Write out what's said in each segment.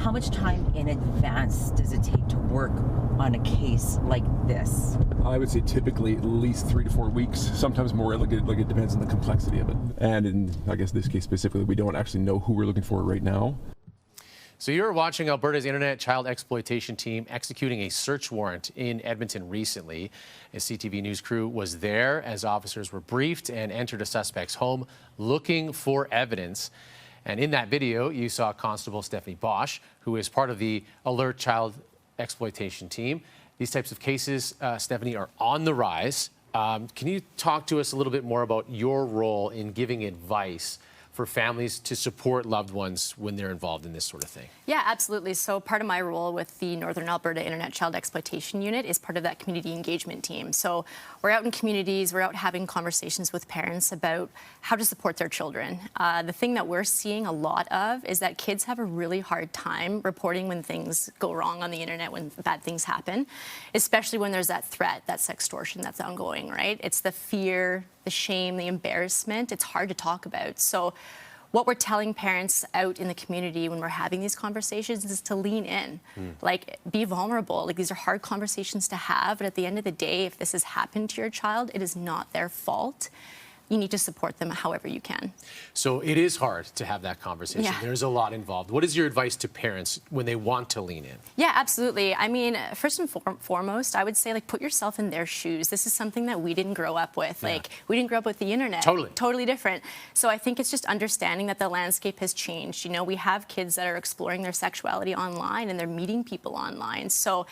How much time in advance does it take to work on a case like this? I would say typically at least 3 to 4 weeks, sometimes more, like it depends on the complexity of it. And in, I guess, this case specifically, we don't actually know who we're looking for right now. So you're watching Alberta's Internet Child Exploitation team executing a search warrant in Edmonton recently. A CTV News crew was there as officers were briefed and entered a suspect's home looking for evidence. And in that video, you saw Constable Stephanie Bosch, who is part of the Alert Child Exploitation team. These types of cases, Stephanie, are on the rise. Can you talk to us a little bit more about your role in giving advice for families to support loved ones when they're involved in this sort of thing? Yeah, absolutely. So part of my role with the Northern Alberta Internet Child Exploitation Unit is part of that community engagement team. So we're out in communities, we're out having conversations with parents about how to support their children. The thing that we're seeing a lot of is that kids have a really hard time reporting when things go wrong on the internet, when bad things happen, especially when there's that threat, that sextortion that's ongoing, right? It's the fear, the shame, the embarrassment. It's hard to talk about. So what we're telling parents out in the community when we're having these conversations is to lean in, like be vulnerable. Like these are hard conversations to have, but at the end of the day, if this has happened to your child, it is not their fault. You need to support them however you can. So it is hard to have that conversation. Yeah. There's a lot involved. What is your advice to parents when they want to lean in? Yeah, absolutely. I mean, first and foremost, I would say, like, put yourself in their shoes. This is something that we didn't grow up with. Like, we didn't grow up with the internet. Totally different. So I think it's just understanding that the landscape has changed. You know, we have kids that are exploring their sexuality online and they're meeting people online. So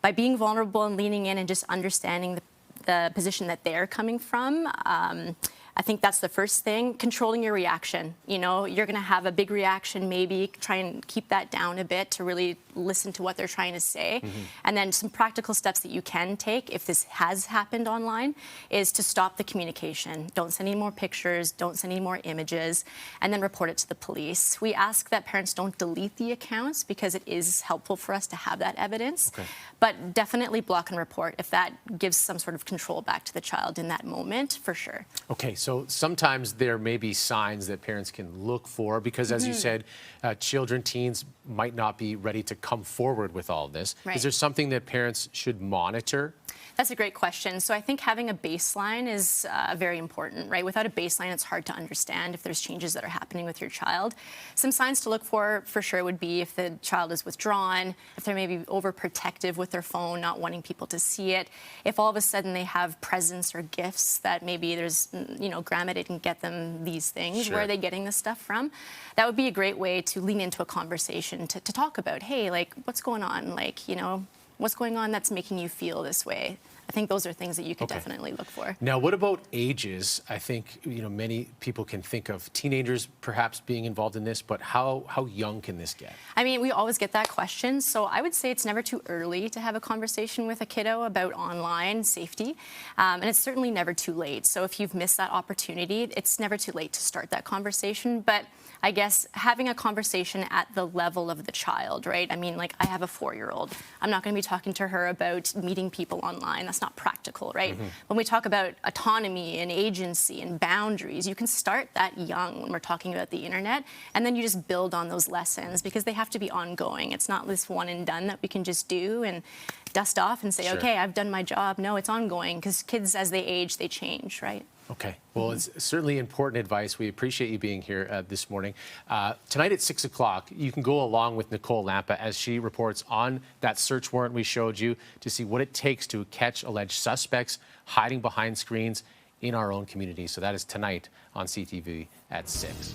by being vulnerable and leaning in and just understanding the position that they're coming from, I think that's the first thing. Controlling your reaction. You know, you're going to have a big reaction, maybe try and keep that down a bit to really listen to what they're trying to say. And then some practical steps that you can take if this has happened online is to stop the communication. Don't send any more pictures, don't send any more images, and then report it to the police. We ask that parents don't delete the accounts because it is helpful for us to have that evidence. But definitely block and report if that gives some sort of control back to the child in that moment, for sure. Okay, so sometimes there may be signs that parents can look for because, as you said, children, teens might not be ready to come forward with all of this. Is there something that parents should monitor? That's a great question. So I think having a baseline is very important, right? Without a baseline, it's hard to understand if there's changes that are happening with your child. Some signs to look for sure, would be if the child is withdrawn, if they're maybe overprotective with their phone, not wanting people to see it, if all of a sudden they have presents or gifts that maybe there's, you know, grandma didn't get them these things, where are they getting this stuff from? That would be a great way to lean into a conversation to talk about, hey, like, what's going on? Like, you know, what's going on that's making you feel this way? I think those are things that you could definitely look for. Now, what about ages? I think, you know, many people can think of teenagers perhaps being involved in this, but how young can this get? I mean, we always get that question. So I would say it's never too early to have a conversation with a kiddo about online safety. And it's certainly never too late. So if you've missed that opportunity, it's never too late to start that conversation. But I guess having a conversation at the level of the child, right? I mean, like, I have a 4-year-old. I'm not going to be talking to her about meeting people online. That's not practical, right? When we talk about autonomy and agency and boundaries, you can start that young when we're talking about the internet, and then you just build on those lessons because they have to be ongoing. It's not this one and done that we can just do and dust off and say, okay, I've done my job. No, it's ongoing because kids, as they age, they change, right? Okay. Well, it's certainly important advice. We appreciate you being here this morning. Tonight at 6 o'clock, you can go along with Nicole Lampa as she reports on that search warrant we showed you to see what it takes to catch alleged suspects hiding behind screens in our own community. So that is tonight on CTV at 6.